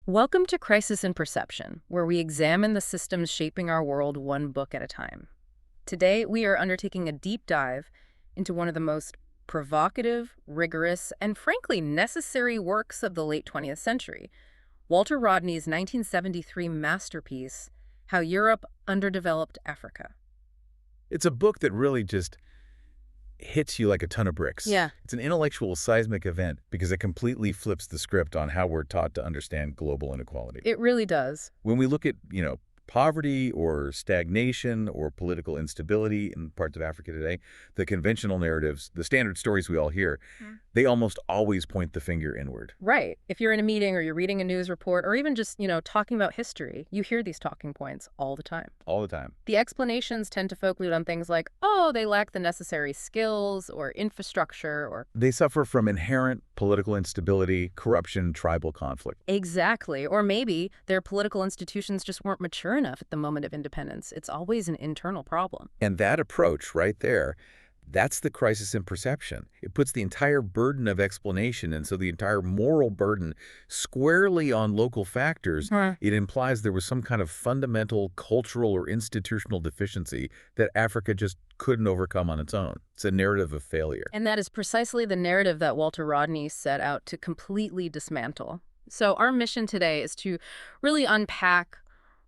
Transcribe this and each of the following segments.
Welcome to Crisis in Perception, where we examine the systems shaping our world one book at a time. Today, we are undertaking a deep dive into one of the most provocative, rigorous, and frankly necessary works of the late 20th century, Walter Rodney's 1973 masterpiece, How Europe Underdeveloped Africa. It's a book that really just hits you like a ton of bricks. Yeah. It's an intellectual seismic event because it completely flips the script on how we're taught to understand global inequality. It really does. When we look at, poverty or stagnation or political instability in parts of Africa today, the conventional narratives, the standard stories we all hear, they almost always point the finger inward. Right. If you're in a meeting or you're reading a news report or even just, talking about history, you hear these talking points all the time. All the time. The explanations tend to focus on things like, oh, they lack the necessary skills or infrastructure or... They suffer from inherent political instability, corruption, tribal conflict. Exactly. Or maybe their political institutions just weren't mature enough at the moment of independence. It's always an internal problem. And that approach right there, that's the crisis in perception. It puts the entire burden of explanation, and so the entire moral burden, squarely on local factors. It implies there was some kind of fundamental cultural or institutional deficiency that Africa just couldn't overcome on its own. It's a narrative of failure. And that is precisely the narrative that Walter Rodney set out to completely dismantle. So our mission today is to really unpack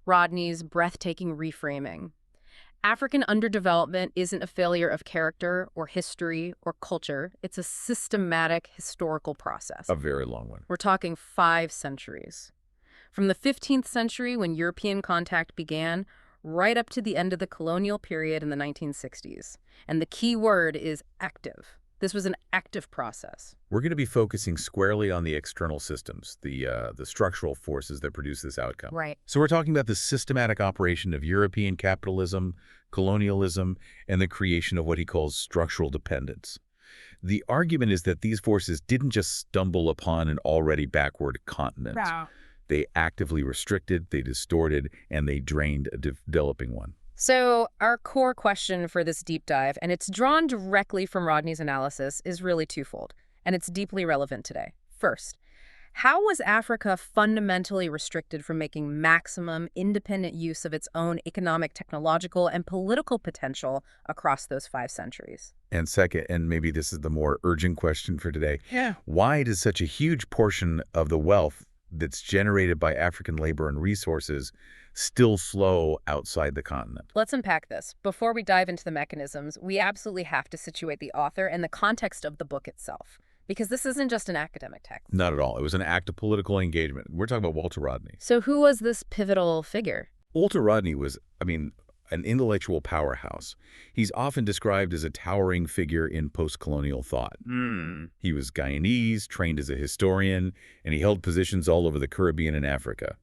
Rodney's breathtaking reframing. African underdevelopment isn't a failure of character or history or culture. It's a systematic historical process. A very long one. We're talking 5 centuries. From the 15th century, when European contact began, right up to the end of the colonial period in the 1960s. And the key word is active. This was an active process. We're going to be focusing squarely on the external systems, the structural forces that produce this outcome. Right. So we're talking about the systematic operation of European capitalism, colonialism, and the creation of what he calls structural dependence. The argument is that these forces didn't just stumble upon an already backward continent. Wow. They actively restricted, they distorted, and they drained a developing one. So our core question for this deep dive, and it's drawn directly from Rodney's analysis, is really twofold, and it's deeply relevant today. First, how was Africa fundamentally restricted from making maximum independent use of its own economic, technological, and political potential across those 5 centuries? And second, and maybe this is the more urgent question for today, why does such a huge portion of the wealth that's generated by African labor and resources still flow outside the continent? Let's unpack this. Before we dive into the mechanisms, we absolutely have to situate the author and the context of the book itself, because this isn't just an academic text. Not at all. It was an act of political engagement. We're talking about Walter Rodney. So who was this pivotal figure? Walter Rodney was, an intellectual powerhouse. He's often described as a towering figure in post-colonial thought. He was Guyanese, trained as a historian, and he held positions all over the Caribbean and Africa.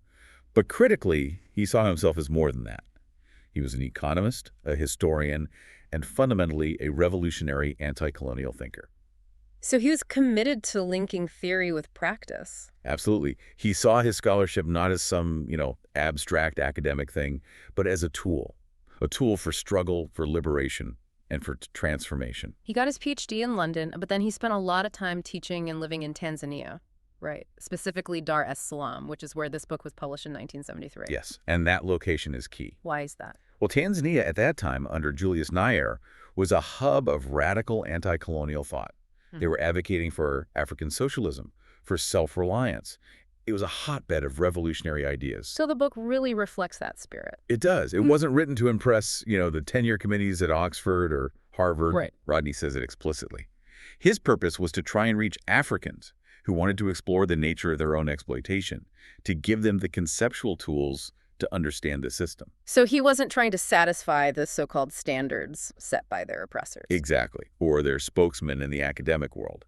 But critically, he saw himself as more than that. He was an economist, a historian, and fundamentally a revolutionary anti-colonial thinker. So he was committed to linking theory with practice. Absolutely. He saw his scholarship not as some, abstract academic thing, but as a tool for struggle, for liberation, and for transformation. He got his PhD in London, but then he spent a lot of time teaching and living in Tanzania. Right. Specifically Dar es Salaam, which is where this book was published in 1973. Yes, and that location is key. Why is that? Well, Tanzania at that time, under Julius Nyerere, was a hub of radical anti-colonial thought. They were advocating for African socialism, for self-reliance. It was a hotbed of revolutionary ideas. So the book really reflects that spirit. It does. It wasn't written to impress, the tenure committees at Oxford or Harvard. Right. Rodney says it explicitly. His purpose was to try and reach Africans who wanted to explore the nature of their own exploitation, to give them the conceptual tools to understand the system. So he wasn't trying to satisfy the so-called standards set by their oppressors. Exactly, or their spokesman in the academic world.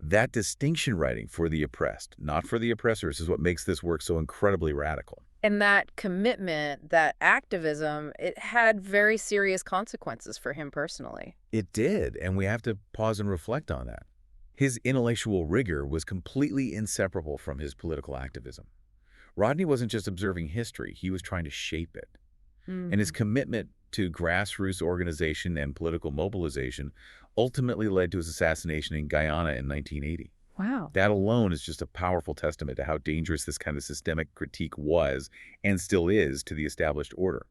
That distinction writing for the oppressed, not for the oppressors, is what makes this work so incredibly radical. And that commitment, that activism, it had very serious consequences for him personally. It did, and we have to pause and reflect on that. His intellectual rigor was completely inseparable from his political activism. Rodney wasn't just observing history, he was trying to shape it. And his commitment to grassroots organization and political mobilization ultimately led to his assassination in Guyana in 1980. Wow. That alone is just a powerful testament to how dangerous this kind of systemic critique was and still is to the established order.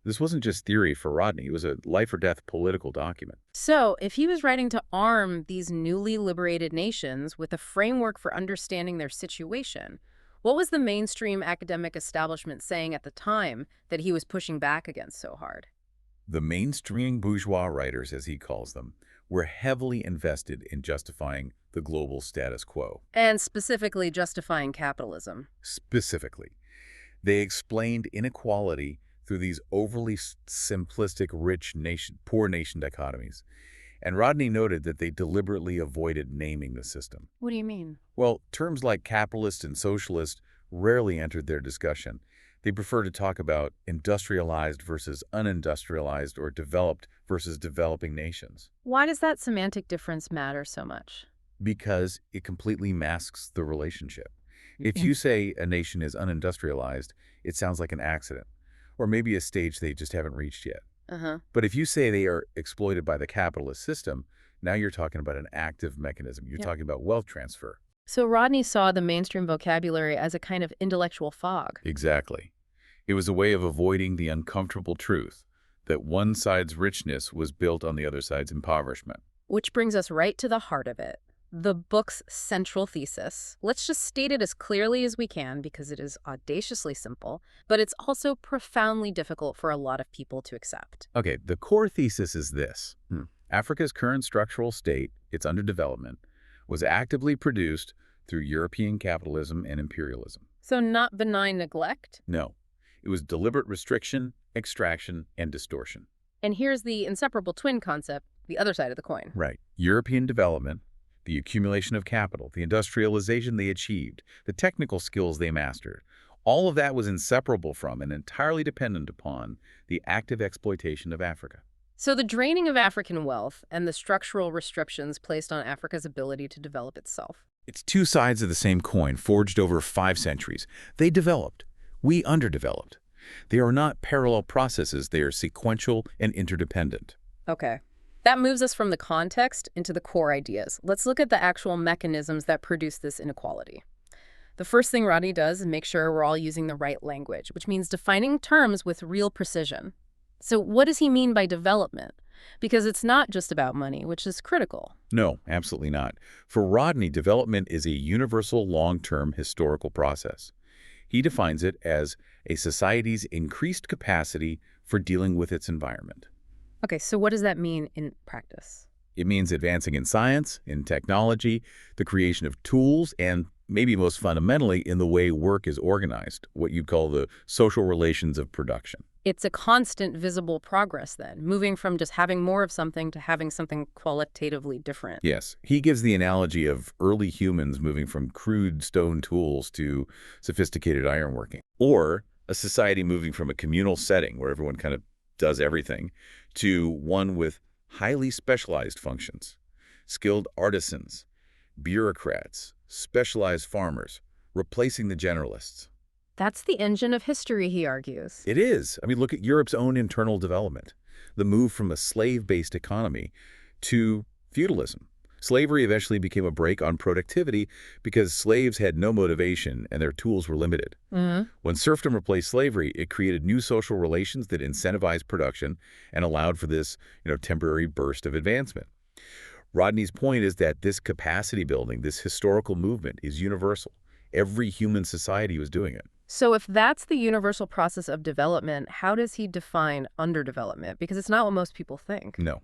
This wasn't just theory for Rodney. It was a life-or-death political document. So, if he was writing to arm these newly liberated nations with a framework for understanding their situation, what was the mainstream academic establishment saying at the time that he was pushing back against so hard? The mainstream bourgeois writers, as he calls them, were heavily invested in justifying the global status quo. And specifically justifying capitalism. Specifically, they explained inequality through these overly simplistic rich nation, poor nation dichotomies. And Rodney noted that they deliberately avoided naming the system. What do you mean? Well, terms like capitalist and socialist rarely entered their discussion. They prefer to talk about industrialized versus unindustrialized or developed versus developing nations Why does that semantic difference matter so much? because it completely masks the relationship. If Yeah. you say a nation is unindustrialized, it sounds like an accident or maybe a stage they just haven't reached yet. Uh-huh. But if you say they are exploited by the capitalist system, now you're talking about an active mechanism. You're Yep. talking about wealth transfer. So Rodney saw the mainstream vocabulary as a kind of intellectual fog. Exactly. It was a way of avoiding the uncomfortable truth that one side's richness was built on the other side's impoverishment. Which brings us right to the heart of it. The book's central thesis. Let's just state it as clearly as we can because it is audaciously simple, but it's also profoundly difficult for a lot of people to accept. Okay, the core thesis is this. Africa's current structural state, its underdevelopment, was actively produced through European capitalism and imperialism. So not benign neglect. No, it was deliberate restriction, extraction, and distortion. And here's the inseparable twin concept, the other side of the coin. Right. European development, the accumulation of capital, the industrialization they achieved, the technical skills they mastered, all of that was inseparable from and entirely dependent upon the active exploitation of Africa. So the draining of African wealth and the structural restrictions placed on Africa's ability to develop itself. It's two sides of the same coin, forged over 5 centuries. They developed. We underdeveloped. They are not parallel processes. They are sequential and interdependent. Okay. That moves us from the context into the core ideas. Let's look at the actual mechanisms that produce this inequality. The first thing Rodney does is make sure we're all using the right language, which means defining terms with real precision. So what does he mean by development? Because it's not just about money, which is critical. No, absolutely not. For Rodney, development is a universal long-term historical process. He defines it as a society's increased capacity for dealing with its environment. Okay, so what does that mean in practice? It means advancing in science, in technology, the creation of tools, and maybe most fundamentally in the way work is organized, what you'd call the social relations of production. It's a constant visible progress then, moving from just having more of something to having something qualitatively different. Yes, he gives the analogy of early humans moving from crude stone tools to sophisticated ironworking, or a society moving from a communal setting where everyone kind of does everything to one with highly specialized functions, skilled artisans, bureaucrats, specialized farmers, replacing the generalists. That's the engine of history, he argues. It is. I mean, look at Europe's own internal development, the move from a slave-based economy to feudalism. Slavery eventually became a brake on productivity because slaves had no motivation and their tools were limited. When serfdom replaced slavery, it created new social relations that incentivized production and allowed for this, temporary burst of advancement. Rodney's point is that this capacity building, this historical movement, is universal. Every human society was doing it. So if that's the universal process of development, how does he define underdevelopment? Because it's not what most people think. No.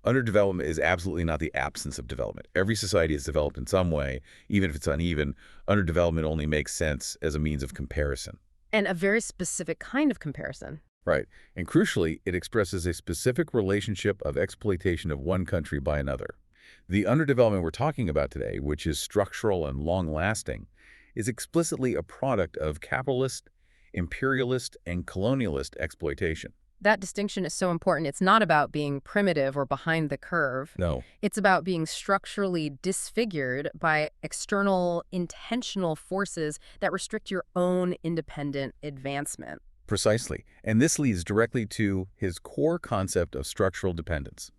Underdevelopment is absolutely not the absence of development. Every society is developed in some way, even if it's uneven. Underdevelopment only makes sense as a means of comparison. And a very specific kind of comparison. Right. And crucially, it expresses a specific relationship of exploitation of one country by another. The underdevelopment we're talking about today, which is structural and long-lasting, is explicitly a product of capitalist, imperialist, and colonialist exploitation. That distinction is so important. It's not about being primitive or behind the curve. No. It's about being structurally disfigured by external intentional forces that restrict your own independent advancement. Precisely. And this leads directly to his core concept of structural dependence.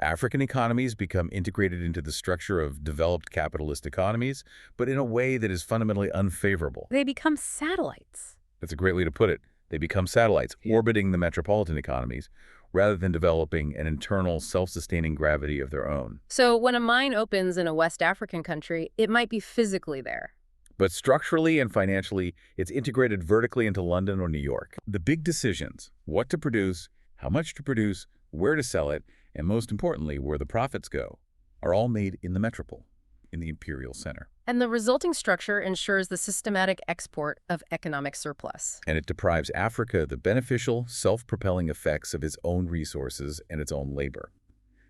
African economies become integrated into the structure of developed capitalist economies, but in a way that is fundamentally unfavorable. They become satellites. That's a great way to put it. They become satellites, orbiting the metropolitan economies, rather than developing an internal, self-sustaining gravity of their own. So when a mine opens in a West African country, it might be physically there. But structurally and financially, it's integrated vertically into London or New York. The big decisions, what to produce, how much to produce, where to sell it, and most importantly, where the profits go, are all made in the metropole, in the imperial center. And the resulting structure ensures the systematic export of economic surplus. And it deprives Africa the beneficial, self-propelling effects of its own resources and its own labor.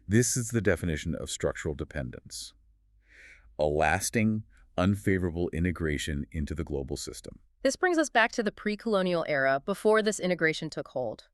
This is the definition of structural dependence. A lasting, unfavorable integration into the global system. This brings us back to the pre-colonial era, before this integration took hold.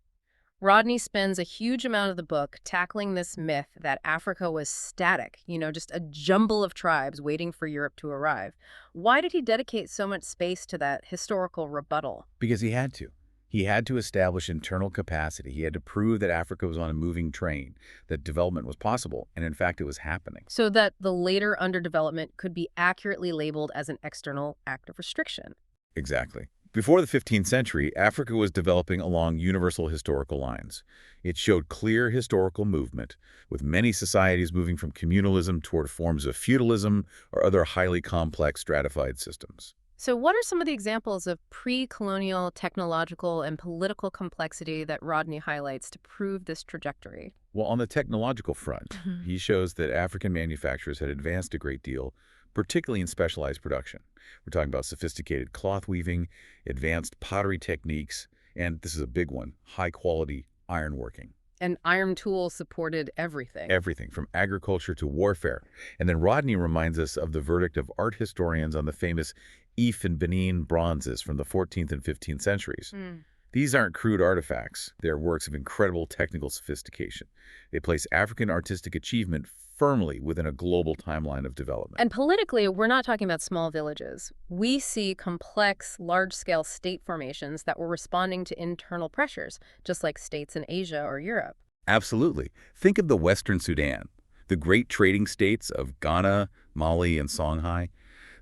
Rodney spends a huge amount of the book tackling this myth that Africa was static, just a jumble of tribes waiting for Europe to arrive. Why did he dedicate so much space to that historical rebuttal? Because he had to. He had to establish internal capacity. He had to prove that Africa was on a moving train, that development was possible, and in fact it was happening. So that the later underdevelopment could be accurately labeled as an external act of restriction. Exactly. Before the 15th century, Africa was developing along universal historical lines. It showed clear historical movement, with many societies moving from communalism toward forms of feudalism or other highly complex stratified systems. So what are some of the examples of pre-colonial technological and political complexity that Rodney highlights to prove this trajectory? Well, on the technological front, he shows that African manufacturers had advanced a great deal, particularly in specialized production. We're talking about sophisticated cloth weaving, advanced pottery techniques, and this is a big one, high-quality ironworking. And iron tools supported everything. Everything, from agriculture to warfare. And then Rodney reminds us of the verdict of art historians on the famous If and Benin bronzes from the 14th and 15th centuries. These aren't crude artifacts. They're works of incredible technical sophistication. They place African artistic achievement firmly within a global timeline of development. And politically, we're not talking about small villages. We see complex, large-scale state formations that were responding to internal pressures, just like states in Asia or Europe. Absolutely. Think of the Western Sudan, the great trading states of Ghana, Mali, and Songhai.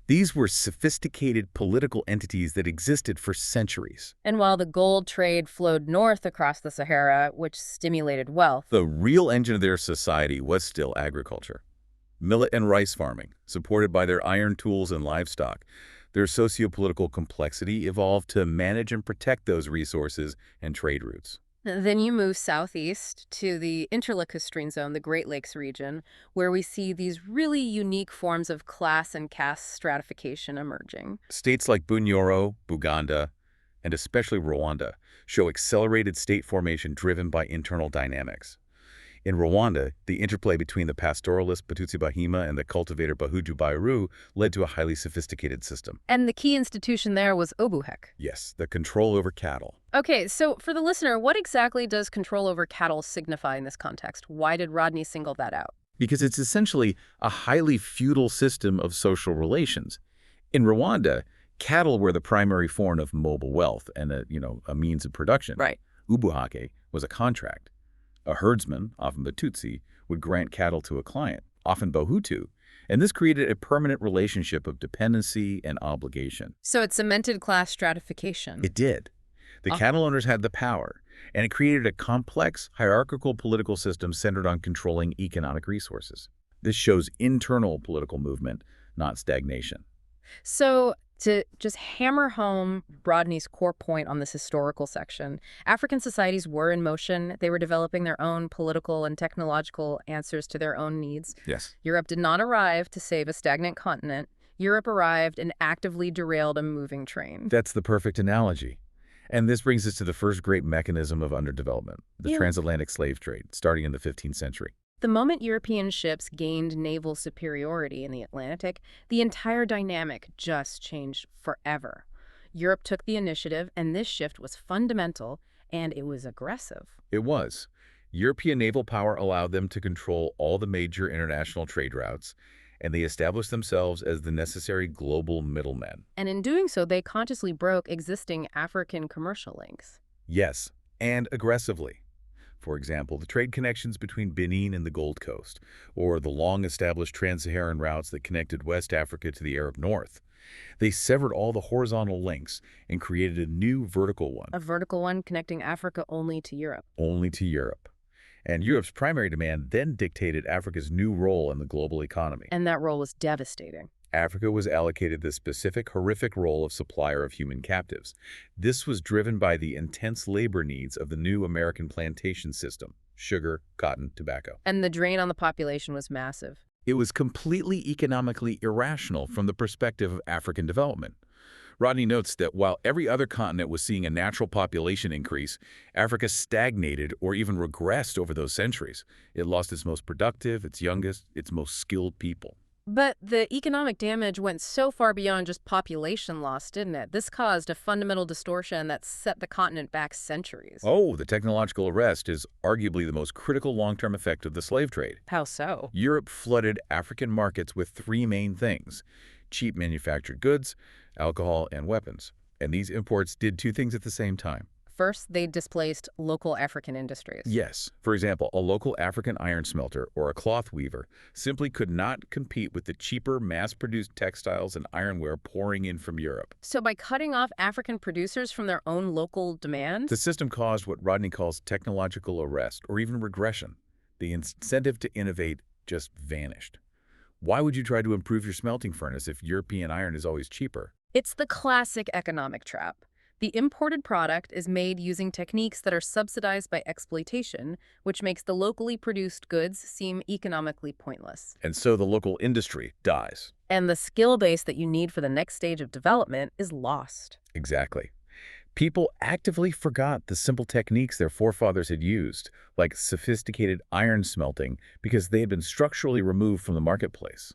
These were sophisticated political entities that existed for centuries. And while the gold trade flowed north across the Sahara, which stimulated wealth, The real engine of their society was still agriculture. Millet and rice farming, supported by their iron tools and livestock. Their socio-political complexity evolved to manage and protect those resources and trade routes. then you move southeast to the interlacustrine zone, the Great Lakes region, where we see these really unique forms of class and caste stratification emerging. States like Bunyoro, Buganda, and especially Rwanda show accelerated state formation driven by internal dynamics. In Rwanda, the interplay between the pastoralist Batutsi Bahima and the cultivator Bahuju Bairu led to a highly sophisticated system. And the key institution there was Obuhek. Yes, the control over cattle. Okay, so for the listener, what exactly does control over cattle signify in this context? Why did Rodney single that out? Because it's essentially a highly feudal system of social relations. In Rwanda, cattle were the primary form of mobile wealth and a means of production. Right. Ubuhake was a contract. A herdsman, often Batutsi, would grant cattle to a client, often Bahutu, and this created a permanent relationship of dependency and obligation. So it cemented class stratification. It did. The cattle owners had the power, and it created a complex, hierarchical political system centered on controlling economic resources. This shows internal political movement, not stagnation. So to just hammer home Rodney's core point on this historical section, African societies were in motion. They were developing their own political and technological answers to their own needs. Yes. Europe did not arrive to save a stagnant continent. Europe arrived and actively derailed a moving train. That's the perfect analogy. And this brings us to the first great mechanism of underdevelopment, the transatlantic slave trade, starting in the 15th century. The moment European ships gained naval superiority in the Atlantic, the entire dynamic just changed forever. Europe took the initiative, and this shift was fundamental, and it was aggressive. It was. European naval power allowed them to control all the major international trade routes, and they established themselves as the necessary global middlemen. And in doing so, they consciously broke existing African commercial links. Yes, and aggressively. For example, the trade connections between Benin and the Gold Coast, or the long-established trans-Saharan routes that connected West Africa to the Arab North. They severed all the horizontal links and created a new vertical one, A vertical one connecting Africa only to Europe. only to Europe. And Europe's primary demand then dictated Africa's new role in the global economy. And that role was devastating. Africa was allocated the specific, horrific role of supplier of human captives. This was driven by the intense labor needs of the new American plantation system: sugar, cotton, tobacco. And the drain on the population was massive. It was completely economically irrational from the perspective of African development. Rodney notes that while every other continent was seeing a natural population increase, Africa stagnated or even regressed over those centuries. It lost its most productive, its youngest, its most skilled people. But the economic damage went so far beyond just population loss, didn't it? This caused a fundamental distortion that set the continent back centuries. Oh, the technological arrest is arguably the most critical long-term effect of the slave trade. How so? Europe flooded African markets with three main things: cheap manufactured goods, alcohol, and weapons. And these imports did two things at the same time. First, they displaced local African industries. Yes. For example, a local African iron smelter or a cloth weaver simply could not compete with the cheaper, mass-produced textiles and ironware pouring in from Europe. So by cutting off African producers from their own local demand? The system caused what Rodney calls technological arrest, or even regression. The incentive to innovate just vanished. Why would you try to improve your smelting furnace if European iron is always cheaper? It's the classic economic trap. The imported product is made using techniques that are subsidized by exploitation, which makes the locally produced goods seem economically pointless. And so the local industry dies. And the skill base that you need for the next stage of development is lost. Exactly. People actively forgot the simple techniques their forefathers had used, like sophisticated iron smelting, because they had been structurally removed from the marketplace.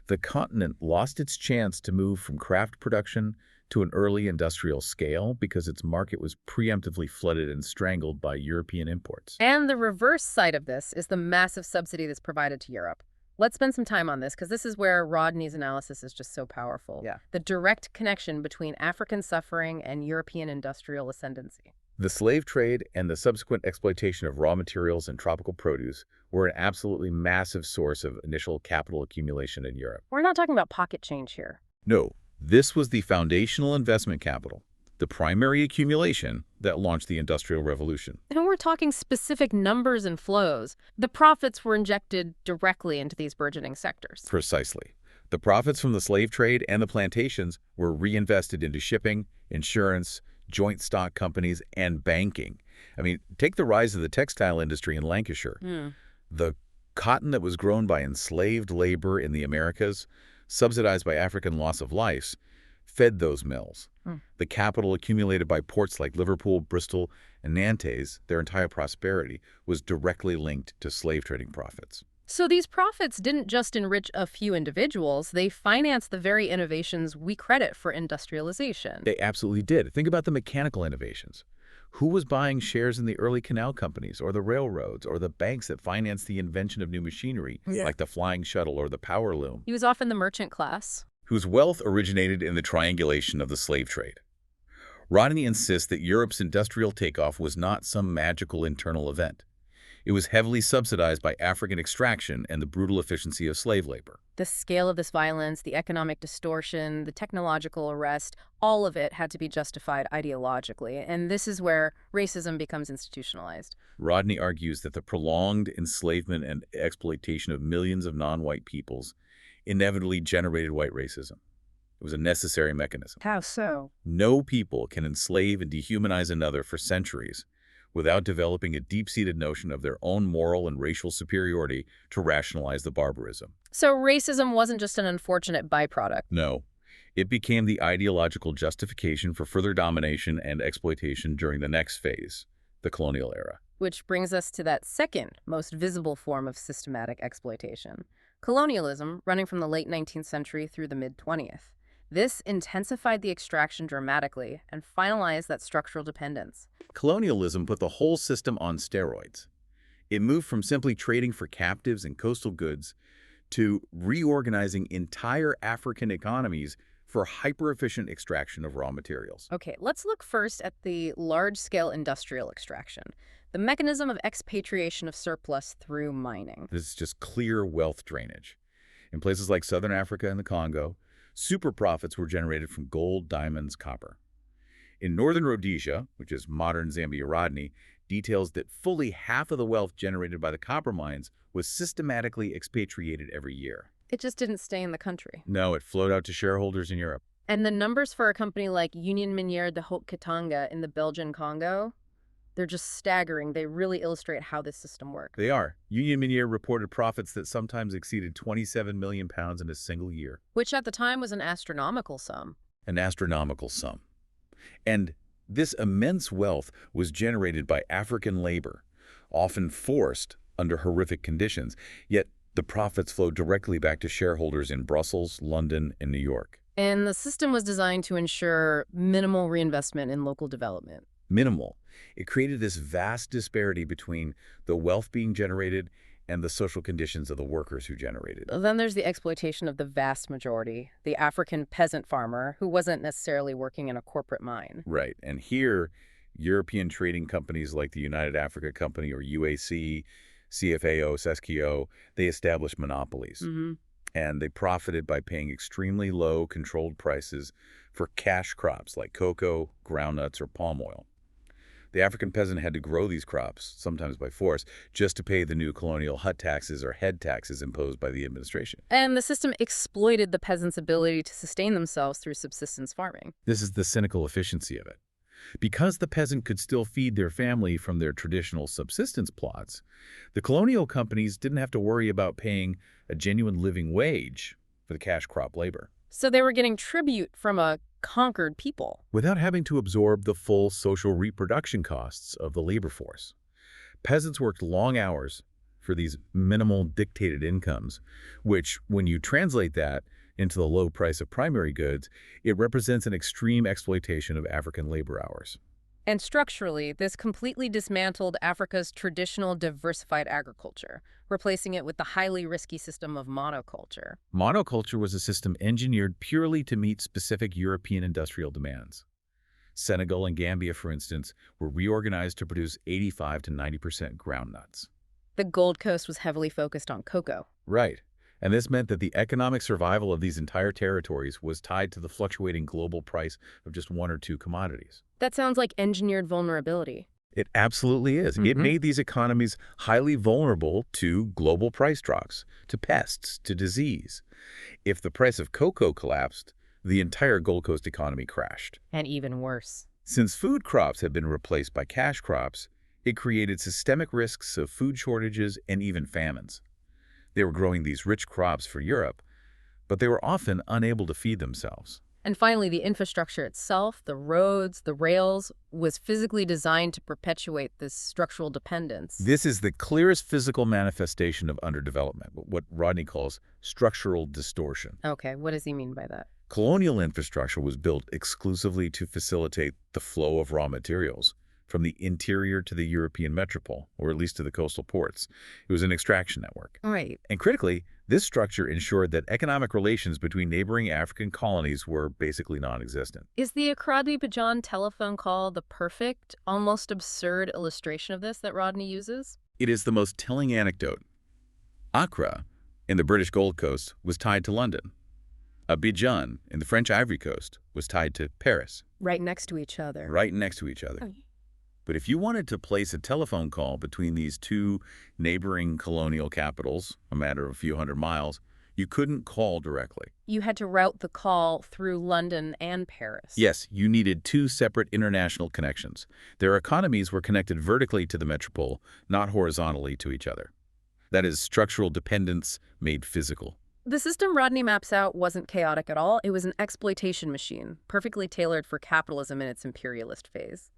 The continent lost its chance to move from craft production to an early industrial scale because its market was preemptively flooded and strangled by European imports. And the reverse side of this is the massive subsidy that's provided to Europe. Let's spend some time on this, because this is where Rodney's analysis is just so powerful. Yeah. The direct connection between African suffering and European industrial ascendancy. The slave trade and the subsequent exploitation of raw materials and tropical produce were an absolutely massive source of initial capital accumulation in Europe. We're not talking about pocket change here. No, this was the foundational investment capital, the primary accumulation that launched the Industrial Revolution. And we're talking specific numbers and flows. The profits were injected directly into these burgeoning sectors. Precisely. The profits from the slave trade and the plantations were reinvested into shipping, insurance, joint stock companies, and banking. I mean, take the rise of the textile industry in Lancashire. The cotton that was grown by enslaved labor in the Americas, subsidized by African loss of lives, fed those mills. The capital accumulated by ports like Liverpool, Bristol, and Nantes, their entire prosperity, was directly linked to slave trading profits. So these profits didn't just enrich a few individuals, they financed the very innovations we credit for industrialization. They absolutely did. Think about the mechanical innovations. Who was buying shares in the early canal companies or the railroads or the banks that financed the invention of new machinery, like the flying shuttle or the power loom? He was often the merchant class. Whose wealth originated in the triangulation of the slave trade. Rodney insists that Europe's industrial takeoff was not some magical internal event. It was heavily subsidized by African extraction and the brutal efficiency of slave labor. The scale of this violence, the economic distortion, the technological arrest, all of it had to be justified ideologically, and this is where racism becomes institutionalized. Rodney argues that the prolonged enslavement and exploitation of millions of non-white peoples inevitably generated white racism. It was a necessary mechanism. How so? No people can enslave and dehumanize another for centuries without developing a deep-seated notion of their own moral and racial superiority to rationalize the barbarism. So racism wasn't just an unfortunate byproduct. No, it became the ideological justification for further domination and exploitation during the next phase, the colonial era. Which brings us to that second most visible form of systematic exploitation, colonialism, running from the late 19th century through the mid-20th. This intensified the extraction dramatically and finalized that structural dependence. Colonialism put the whole system on steroids. It moved from simply trading for captives and coastal goods to reorganizing entire African economies for hyper-efficient extraction of raw materials. Okay, let's look first at the large-scale industrial extraction. the mechanism of expatriation of surplus through mining. This is just clear wealth drainage. In places like Southern Africa and the Congo, super profits were generated from gold, diamonds, copper. In northern Rhodesia, which is modern Zambia, Rodney details that fully half of the wealth generated by the copper mines was systematically expatriated every year. It just didn't stay in the country. No, it flowed out to shareholders in Europe. And the numbers for a company like Union Minière de Haute-Katanga in the Belgian Congo, they're just staggering. They really illustrate how this system works. They are. Union Minière reported profits that sometimes exceeded 27 million pounds in a single year. Which at the time was an astronomical sum. An astronomical sum. And this immense wealth was generated by African labor, often forced under horrific conditions, yet the profits flowed directly back to shareholders in Brussels, London, and New York. And the system was designed to ensure minimal reinvestment in local development. Minimal. It created this vast disparity between the wealth being generated and the social conditions of the workers who generated it. Then there's the exploitation of the vast majority, the African peasant farmer who wasn't necessarily working in a corporate mine. Right. And here, European trading companies like the United Africa Company or UAC, CFAO, SESCIO, they established monopolies. And they profited by paying extremely low controlled prices for cash crops like cocoa, groundnuts, or palm oil. The African peasant had to grow these crops, sometimes by force, just to pay the new colonial hut taxes or head taxes imposed by the administration. And the system exploited the peasants' ability to sustain themselves through subsistence farming. This is the cynical efficiency of it. Because the peasant could still feed their family from their traditional subsistence plots, the colonial companies didn't have to worry about paying a genuine living wage for the cash crop labor. So they were getting tribute from a conquered people. Without having to absorb the full social reproduction costs of the labor force. Peasants worked long hours for these minimal dictated incomes, which, when you translate that into the low price of primary goods, it represents an extreme exploitation of African labor hours. And structurally, this completely dismantled Africa's traditional diversified agriculture, replacing it with the highly risky system of monoculture. Monoculture was a system engineered purely to meet specific European industrial demands. Senegal and Gambia, for instance, were reorganized to produce 85 to 90% groundnuts. The Gold Coast was heavily focused on cocoa. Right. And this meant that the economic survival of these entire territories was tied to the fluctuating global price of just one or two commodities. That sounds like engineered vulnerability. It absolutely is. It made these economies highly vulnerable to global price drops, to pests, to disease. If the price of cocoa collapsed, the entire Gold Coast economy crashed. And even worse. Since food crops had been replaced by cash crops, it created systemic risks of food shortages and even famines. They were growing these rich crops for Europe, but they were often unable to feed themselves. And finally, the infrastructure itself, the roads, the rails, was physically designed to perpetuate this structural dependence. This is the clearest physical manifestation of underdevelopment, what Rodney calls structural distortion. Okay, what does he mean by that? Colonial infrastructure was built exclusively to facilitate the flow of raw materials from the interior to the European metropole, or at least to the coastal ports. It was an extraction network. Right. And critically, this structure ensured that economic relations between neighboring African colonies were basically non-existent. Is the Accra Abidjan telephone call the perfect, almost absurd illustration of this that Rodney uses? It is the most telling anecdote. Accra, in the British Gold Coast, was tied to London. Abidjan, in the French Ivory Coast, was tied to Paris. Right next to each other. Right next to each other. Oh. But if you wanted to place a telephone call between these two neighboring colonial capitals, a matter of a few hundred miles, you couldn't call directly. You had to route the call through London and Paris. Yes, you needed two separate international connections. Their economies were connected vertically to the metropole, not horizontally to each other. That is structural dependence made physical. The system Rodney maps out wasn't chaotic at all. It was an exploitation machine, perfectly tailored for capitalism in its imperialist phase.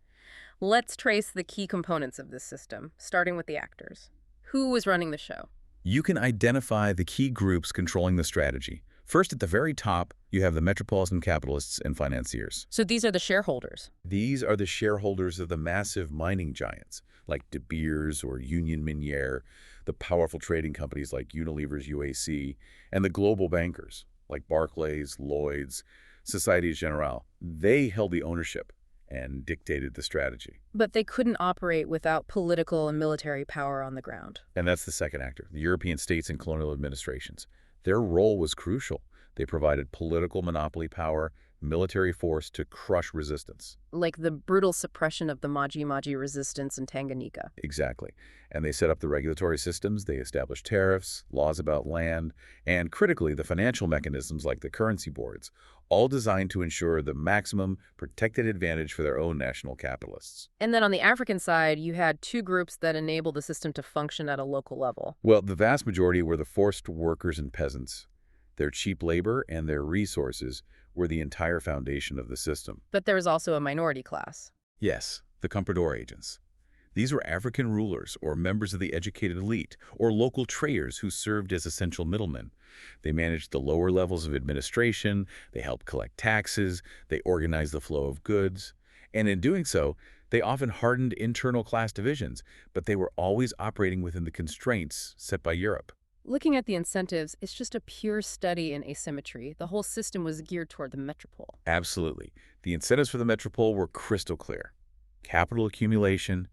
Let's trace the key components of this system, starting with the actors. Who was running the show? You can identify the key groups controlling the strategy. First, at the very top, you have the metropolitan capitalists and financiers. So these are the shareholders. These are the shareholders of the massive mining giants, like De Beers or Union Minière, the powerful trading companies like Unilever's UAC, and the global bankers, like Barclays, Lloyds, Société Générale. They held the ownership, and dictated the strategy. But they couldn't operate without political and military power on the ground. And that's the second actor, the European states and colonial administrations. Their role was crucial. They provided political monopoly power, military force to crush resistance. Like the brutal suppression of the Maji resistance in Tanganyika. Exactly. And they set up the regulatory systems, they established tariffs, laws about land, and critically, the financial mechanisms like the currency boards, all designed to ensure the maximum protected advantage for their own national capitalists. And then on the African side, you had two groups that enabled the system to function at a local level. Well, the vast majority were the forced workers and peasants. Their cheap labor and their resources were the entire foundation of the system. But there was also a minority class. Yes, the comprador agents. These were African rulers or members of the educated elite or local traders who served as essential middlemen. They managed the lower levels of administration, they helped collect taxes, they organized the flow of goods. And in doing so, they often hardened internal class divisions, but they were always operating within the constraints set by Europe. Looking at the incentives, it's just a pure study in asymmetry. The whole system was geared toward the metropole. Absolutely. The incentives for the metropole were crystal clear. Capital accumulation,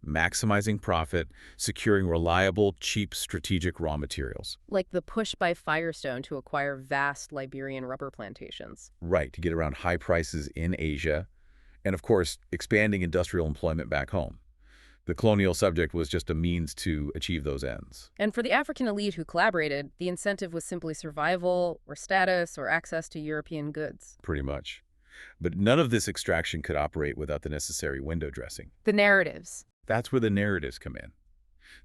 maximizing profit, securing reliable, cheap, strategic raw materials. Like the push by Firestone to acquire vast Liberian rubber plantations. Right, to get around high prices in Asia, and of course, expanding industrial employment back home. The colonial subject was just a means to achieve those ends. And for the African elite who collaborated, the incentive was simply survival or status or access to European goods. Pretty much. But none of this extraction could operate without the necessary window dressing. The narratives. That's where the narratives come in.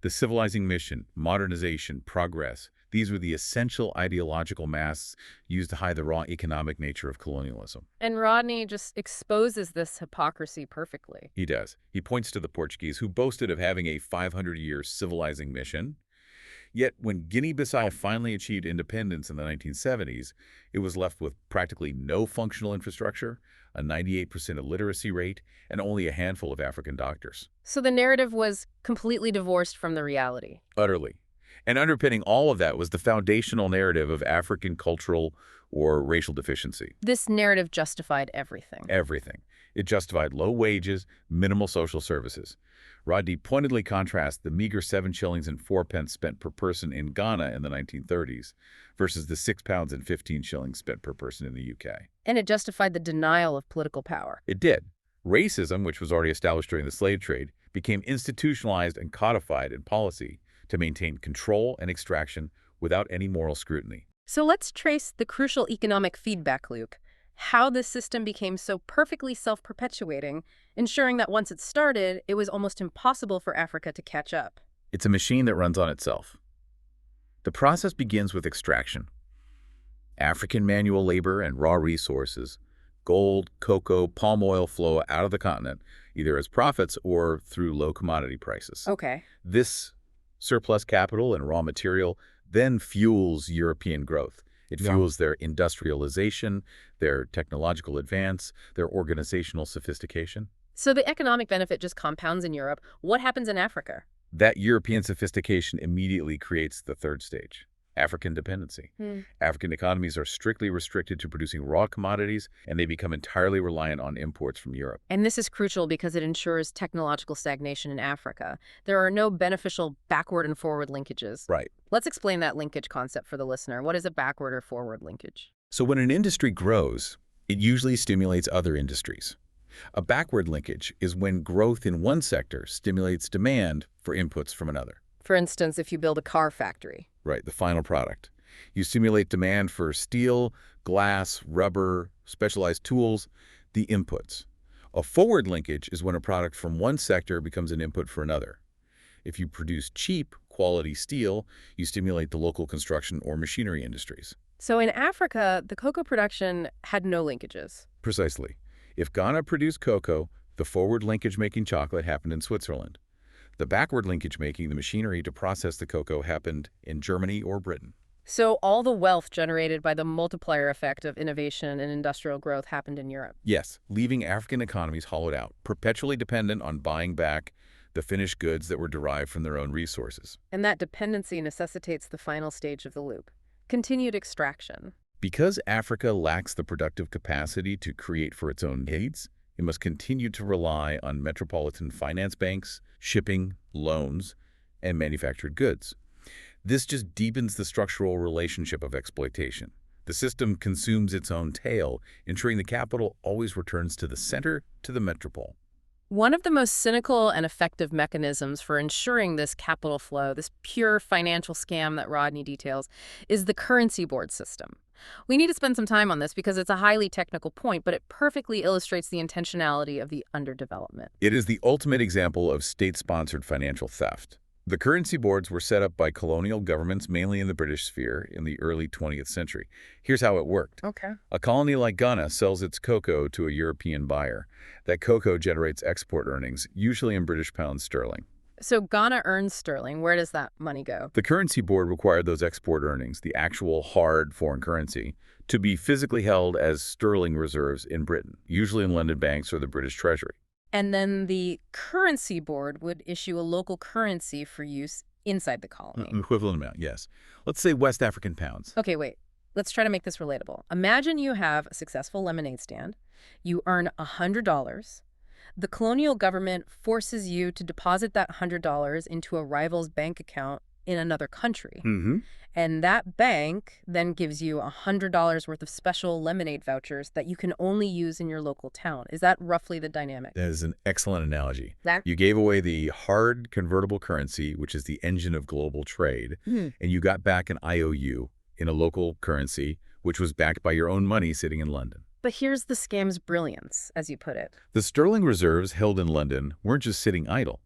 The civilizing mission, modernization, progress, these were the essential ideological masks used to hide the raw economic nature of colonialism. And Rodney just exposes this hypocrisy perfectly. He does. He points to the Portuguese, who boasted of having a 500-year civilizing mission. Yet when Guinea-Bissau finally achieved independence in the 1970s, it was left with practically no functional infrastructure, a 98% illiteracy rate, and only a handful of African doctors. So the narrative was completely divorced from the reality. Utterly. And underpinning all of that was the foundational narrative of African cultural or racial deficiency. This narrative justified everything. Everything. It justified low wages, minimal social services. Rodney pointedly contrasts the meager 7 shillings and 4 pence spent per person in Ghana in the 1930s versus the 6 pounds and 15 shillings spent per person in the UK. And it justified the denial of political power. It did. Racism, which was already established during the slave trade, became institutionalized and codified in policy to maintain control and extraction without any moral scrutiny. So let's trace the crucial economic feedback loop, how this system became so perfectly self-perpetuating, ensuring that once it started, it was almost impossible for Africa to catch up. It's a machine that runs on itself. The process begins with extraction. African manual labor and raw resources, gold, cocoa, palm oil flow out of the continent, either as profits or through low commodity prices. Okay. This surplus capital and raw material then fuels European growth. It fuels their industrialization, their technological advance, their organizational sophistication. So the economic benefit just compounds in Europe. What happens in Africa? That European sophistication immediately creates the third stage, African dependency. African economies are strictly restricted to producing raw commodities, and they become entirely reliant on imports from Europe. And this is crucial because it ensures technological stagnation in Africa. There are no beneficial backward and forward linkages. Right. Let's explain that linkage concept for the listener. What is a backward or forward linkage? So when an industry grows, it usually stimulates other industries. A backward linkage is when growth in one sector stimulates demand for inputs from another. For instance, if you build a car factory. Right, the final product. You stimulate demand for steel, glass, rubber, specialized tools, the inputs. A forward linkage is when a product from one sector becomes an input for another. If you produce cheap, quality steel, you stimulate the local construction or machinery industries. So in Africa, the cocoa production had no linkages. Precisely. If Ghana produced cocoa, the forward linkage making chocolate happened in Switzerland. The backward linkage making the machinery to process the cocoa happened in Germany or Britain. So all the wealth generated by the multiplier effect of innovation and industrial growth happened in Europe. Yes, leaving African economies hollowed out, perpetually dependent on buying back the finished goods that were derived from their own resources. And that dependency necessitates the final stage of the loop, continued extraction. Because Africa lacks the productive capacity to create for its own needs, It must continue to rely on metropolitan finance banks, shipping, loans, and manufactured goods. This just deepens the structural relationship of exploitation. The system consumes its own tail, ensuring the capital always returns to the center, to the metropole. One of the most cynical and effective mechanisms for ensuring this capital flow, this pure financial scam that Rodney details, is the currency board system. We need to spend some time on this because it's a highly technical point, but it perfectly illustrates the intentionality of the underdevelopment. It is the ultimate example of state-sponsored financial theft. The currency boards were set up by colonial governments, mainly in the British sphere, in the early 20th century. Here's how it worked. Okay. A colony like Ghana sells its cocoa to a European buyer. That cocoa generates export earnings, usually in British pounds sterling. So Ghana earns sterling. Where does that money go? The currency board required those export earnings, the actual hard foreign currency, to be physically held as sterling reserves in Britain, usually in London banks or the British Treasury. And then the currency board would issue a local currency for use inside the colony. An equivalent amount, yes. Let's say West African pounds. Okay, wait. Let's try to make this relatable. Imagine you have a successful lemonade stand. You earn $100. The colonial government forces you to deposit that $100 into a rival's bank account in another country. And that bank then gives you $100 worth of special lemonade vouchers that you can only use in your local town. Is that roughly the dynamic? That is an excellent analogy. That? You gave away the hard convertible currency, which is the engine of global trade, and you got back an IOU in a local currency, which was backed by your own money sitting in London. But here's the scam's brilliance, as you put it. The sterling reserves held in London weren't just sitting idle.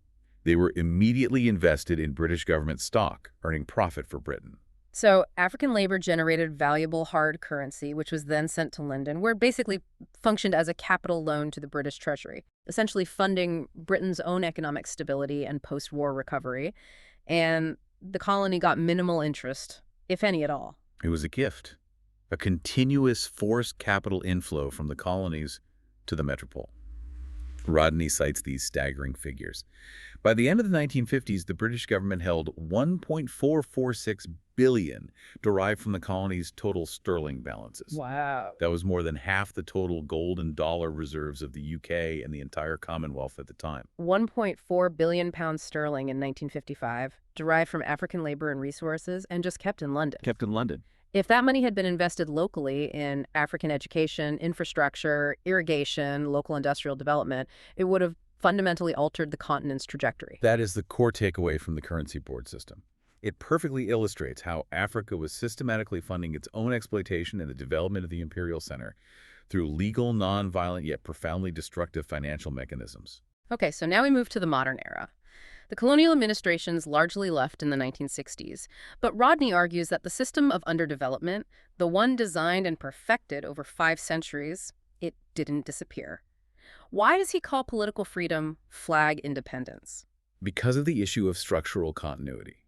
They were immediately invested in British government stock, earning profit for Britain. So African labor generated valuable hard currency, which was then sent to London, where it basically functioned as a capital loan to the British Treasury, essentially funding Britain's own economic stability and post-war recovery. And the colony got minimal interest, if any at all. It was a gift, a continuous forced capital inflow from the colonies to the metropole. Rodney cites these staggering figures. By the end of the 1950s, the British government held $1.446 billion derived from the colony's total sterling balances. Wow. That was more than half the total gold and dollar reserves of the UK and the entire Commonwealth at the time. 1.4 billion pounds sterling in 1955, derived from African labor and resources, and just kept in London. Kept in London. If that money had been invested locally in African education, infrastructure, irrigation, local industrial development, it would have fundamentally altered the continent's trajectory. That is the core takeaway from the currency board system. It perfectly illustrates how Africa was systematically funding its own exploitation and the development of the imperial center through legal, non-violent, yet profoundly destructive financial mechanisms. Okay, so now we move to the modern era. The colonial administrations largely left in the 1960s, but Rodney argues that the system of underdevelopment, the one designed and perfected over 5 centuries, it didn't disappear. Why does he call political freedom flag independence? Because of the issue of structural continuity.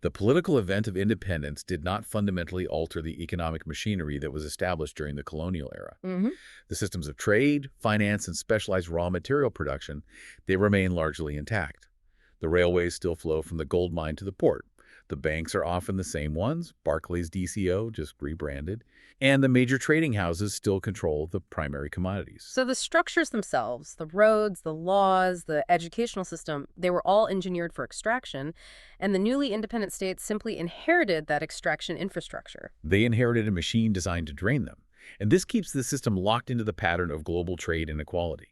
The political event of independence did not fundamentally alter the economic machinery that was established during the colonial era. The systems of trade, finance, and specialized raw material production, they remain largely intact. The railways still flow from the gold mine to the port. The banks are often the same ones, Barclays DCO, just rebranded, and the major trading houses still control the primary commodities. So the structures themselves, the roads, the laws, the educational system, they were all engineered for extraction, and the newly independent states simply inherited that extraction infrastructure. They inherited a machine designed to drain them, and this keeps the system locked into the pattern of global trade inequality.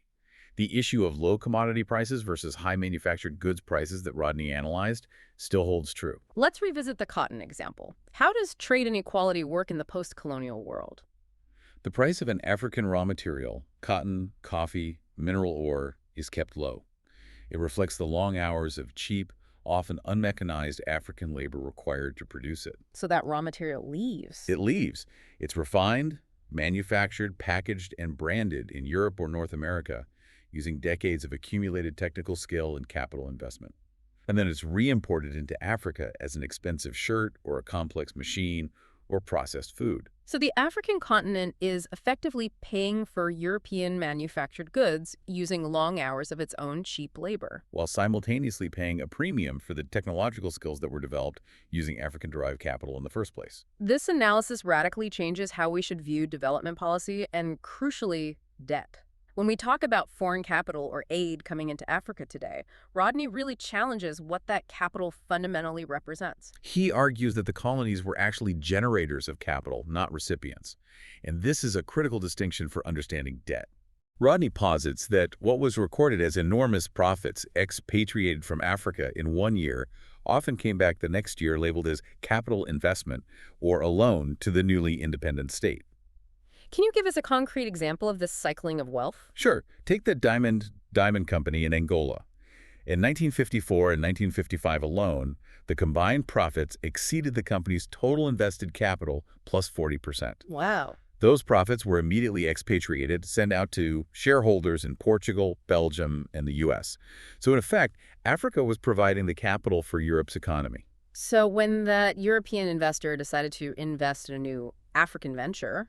The issue of low commodity prices versus high manufactured goods prices that Rodney analyzed still holds true. Let's revisit the cotton example. How does trade inequality work in the post-colonial world? The price of an African raw material, cotton, coffee, mineral ore, is kept low. It reflects the long hours of cheap, often unmechanized African labor required to produce it. So that raw material leaves. It leaves. It's refined, manufactured, packaged, and branded in Europe or North America, using decades of accumulated technical skill and capital investment. And then it's re-imported into Africa as an expensive shirt or a complex machine or processed food. So the African continent is effectively paying for European manufactured goods using long hours of its own cheap labor, while simultaneously paying a premium for the technological skills that were developed using African-derived capital in the first place. This analysis radically changes how we should view development policy and, crucially, debt. When we talk about foreign capital or aid coming into Africa today, Rodney really challenges what that capital fundamentally represents. He argues that the colonies were actually generators of capital, not recipients. And this is a critical distinction for understanding debt. Rodney posits that what was recorded as enormous profits expatriated from Africa in one year often came back the next year labeled as capital investment or a loan to the newly independent state. Can you give us a concrete example of this cycling of wealth? Sure, take the Diamond Company in Angola. In 1954 and 1955 alone, the combined profits exceeded the company's total invested capital plus 40%. Wow. Those profits were immediately expatriated, sent out to shareholders in Portugal, Belgium, and the U.S. So in effect, Africa was providing the capital for Europe's economy. So when that European investor decided to invest in a new African venture,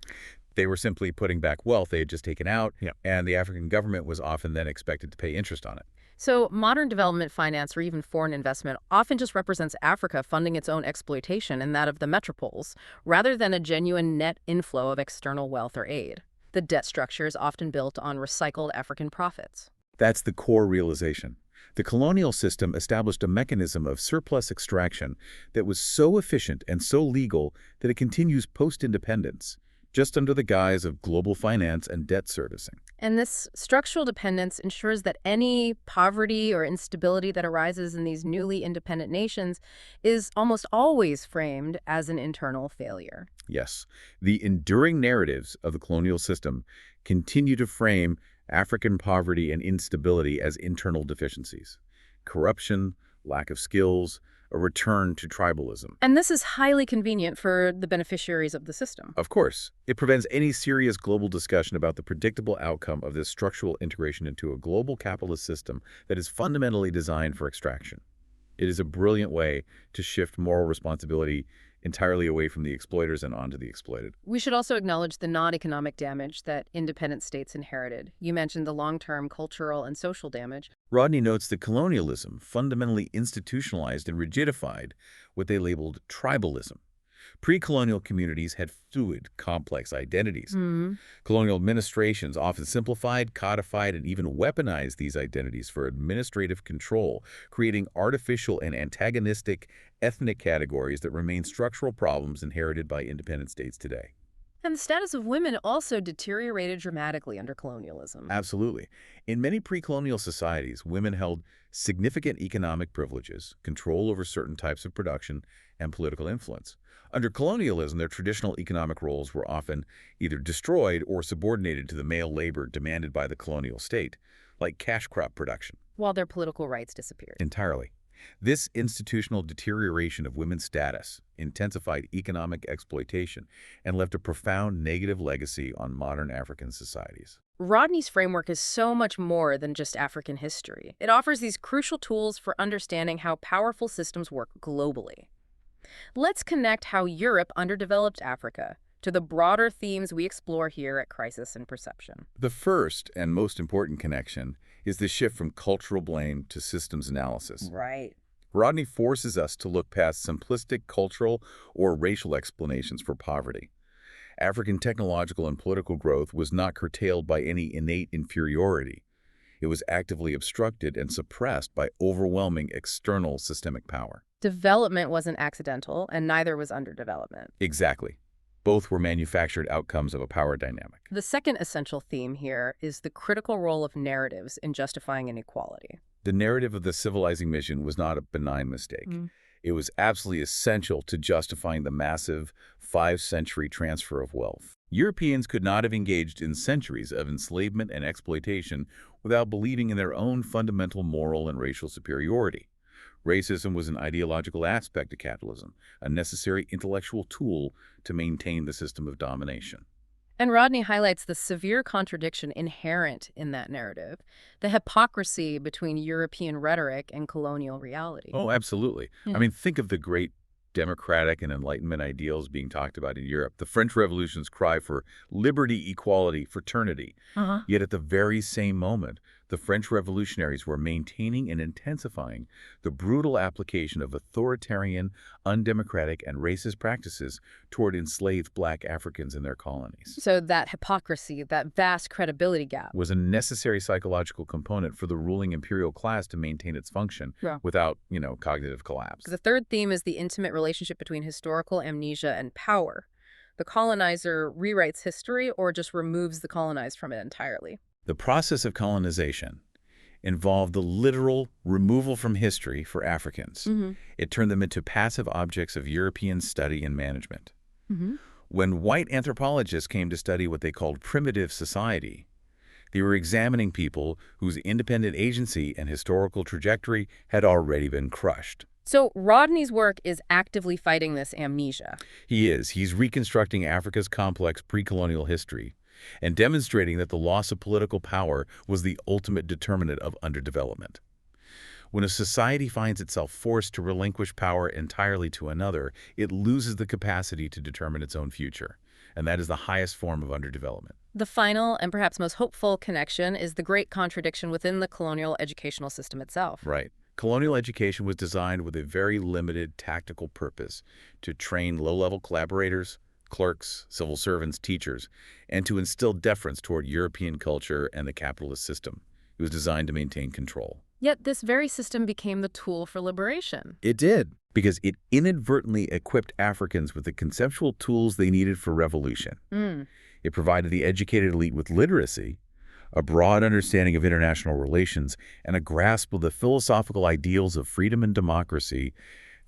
They were simply putting back wealth they had just taken out, Yeah. and the African government was often then expected to pay interest on it. so modern development finance or even foreign investment often just represents Africa funding its own exploitation and that of the metropoles, rather than a genuine net inflow of external wealth or aid. The debt structure is often built on recycled African profits. That's the core realization. The colonial system established a mechanism of surplus extraction that was so efficient and so legal that it continues post-independence, just under the guise of global finance and debt servicing. And this structural dependence ensures that any poverty or instability that arises in these newly independent nations is almost always framed as an internal failure. Yes, the enduring narratives of the colonial system continue to frame African poverty and instability as internal deficiencies. Corruption, lack of skills, a return to tribalism. And this is highly convenient for the beneficiaries of the system. Of course, it prevents any serious global discussion about the predictable outcome of this structural integration into a global capitalist system that is fundamentally designed for extraction. It is a brilliant way to shift moral responsibility entirely away from the exploiters and onto the exploited. We should also acknowledge the non-economic damage that independent states inherited. You mentioned the long-term cultural and social damage. Rodney notes that colonialism fundamentally institutionalized and rigidified what they labeled tribalism. Pre-colonial communities had fluid, complex identities. Colonial administrations often simplified, codified, and even weaponized these identities for administrative control, creating artificial and antagonistic ethnic categories that remain structural problems inherited by independent states today. And the status of women also deteriorated dramatically under colonialism. Absolutely. In many pre-colonial societies, women held significant economic privileges, control over certain types of production, and political influence. Under colonialism, their traditional economic roles were often either destroyed or subordinated to the male labor demanded by the colonial state, like cash crop production. While their political rights disappeared. Entirely. This institutional deterioration of women's status intensified economic exploitation and left a profound negative legacy on modern African societies. Rodney's framework is so much more than just African history. It offers these crucial tools for understanding how powerful systems work globally. Let's connect how Europe underdeveloped Africa to the broader themes we explore here at Crisis and Perception. The first and most important connection is the shift from cultural blame to systems analysis. Right. Rodney forces us to look past simplistic cultural or racial explanations for poverty. African technological and political growth was not curtailed by any innate inferiority. It was actively obstructed and suppressed by overwhelming external systemic power. Development wasn't accidental, and neither was underdevelopment. Exactly. Both were manufactured outcomes of a power dynamic. The second essential theme here is the critical role of narratives in justifying inequality. The narrative of the civilizing mission was not a benign mistake. It was absolutely essential to justifying the massive 5-century transfer of wealth. Europeans could not have engaged in centuries of enslavement and exploitation without believing in their own fundamental moral and racial superiority. Racism was an ideological aspect of capitalism, a necessary intellectual tool to maintain the system of domination. And Rodney highlights the severe contradiction inherent in that narrative, the hypocrisy between European rhetoric and colonial reality. Oh, absolutely. I mean, think of the great democratic and Enlightenment ideals being talked about in Europe. The French Revolution's cry for liberty, equality, fraternity. Yet at the very same moment, The French revolutionaries were maintaining and intensifying the brutal application of authoritarian, undemocratic, and racist practices toward enslaved black Africans in their colonies. So that hypocrisy, that vast credibility gap. Was a necessary psychological component for the ruling imperial class to maintain its function without, cognitive collapse. The third theme is the intimate relationship between historical amnesia and power. The colonizer rewrites history or just removes the colonized from it entirely. The process of colonization involved the literal removal from history for Africans. It turned them into passive objects of European study and management. When white anthropologists came to study what they called primitive society, they were examining people whose independent agency and historical trajectory had already been crushed. So Rodney's work is actively fighting this amnesia. He is. He's reconstructing Africa's complex pre-colonial history and demonstrating that the loss of political power was the ultimate determinant of underdevelopment. When a society finds itself forced to relinquish power entirely to another, it loses the capacity to determine its own future, and that is the highest form of underdevelopment. The final and perhaps most hopeful connection is the great contradiction within the colonial educational system itself. Right. Colonial education was designed with a very limited tactical purpose: to train low-level collaborators, clerks, civil servants, teachers, and to instill deference toward European culture and the capitalist system. It was designed to maintain control. Yet this very system became the tool for liberation. It did, because it inadvertently equipped Africans with the conceptual tools they needed for revolution. It provided the educated elite with literacy, a broad understanding of international relations, and a grasp of the philosophical ideals of freedom and democracy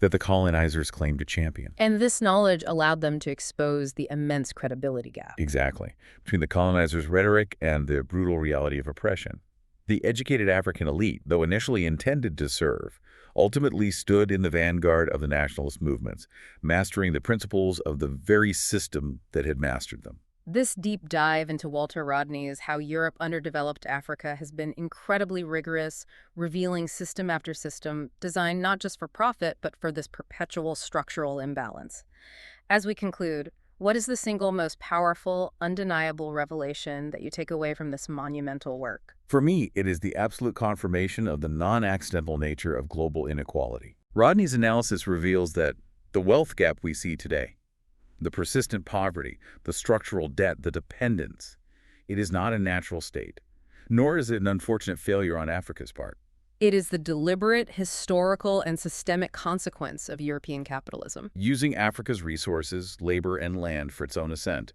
that the colonizers claimed to champion. And this knowledge allowed them to expose the immense credibility gap. Exactly, between the colonizers' rhetoric and the brutal reality of oppression. The educated African elite, though initially intended to serve, ultimately stood in the vanguard of the nationalist movements, mastering the principles of the very system that had mastered them. This deep dive into Walter Rodney's How Europe Underdeveloped Africa has been incredibly rigorous, revealing system after system, designed not just for profit, but for this perpetual structural imbalance. As we conclude, what is the single most powerful, undeniable revelation that you take away from this monumental work? For me, it is the absolute confirmation of the non-accidental nature of global inequality. Rodney's analysis reveals that the wealth gap we see today, the persistent poverty, the structural debt, the dependence, it is not a natural state, nor is it an unfortunate failure on Africa's part. It is the deliberate, historical, and systemic consequence of European capitalism. Using Africa's resources, labor, and land for its own ascent,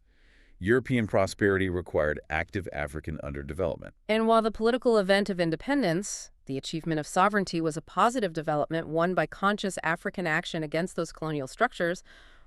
European prosperity required active African underdevelopment. And while the political event of independence, the achievement of sovereignty, was a positive development won by conscious African action against those colonial structures,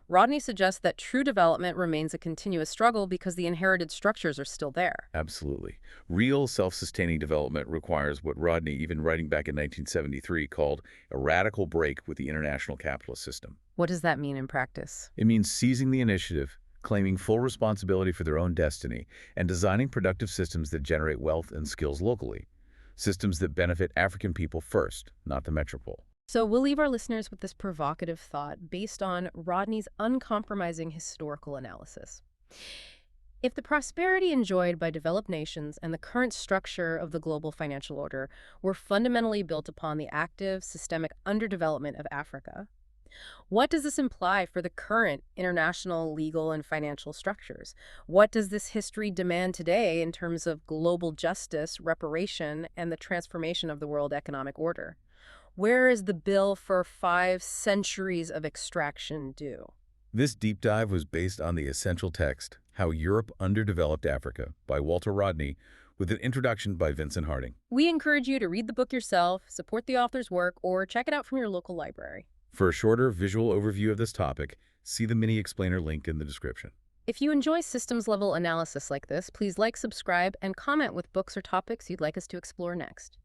Rodney suggests that true development remains a continuous struggle because the inherited structures are still there. Absolutely. Real self-sustaining development requires what Rodney, even writing back in 1973, called a radical break with the international capitalist system. What does that mean in practice? It means seizing the initiative, claiming full responsibility for their own destiny, and designing productive systems that generate wealth and skills locally. Systems that benefit African people first, not the metropole. So we'll leave our listeners with this provocative thought based on Rodney's uncompromising historical analysis. If the prosperity enjoyed by developed nations and the current structure of the global financial order were fundamentally built upon the active, systemic underdevelopment of Africa, what does this imply for the current international legal and financial structures? What does this history demand today in terms of global justice, reparation, and the transformation of the world economic order? Where is the bill for 5 centuries of extraction due? This deep dive was based on the essential text, How Europe Underdeveloped Africa, by Walter Rodney, with an introduction by Vincent Harding. We encourage you to read the book yourself, support the author's work, or check it out from your local library. For a shorter visual overview of this topic, see the mini explainer link in the description. If you enjoy systems-level analysis like this, please like, subscribe, and comment with books or topics you'd like us to explore next.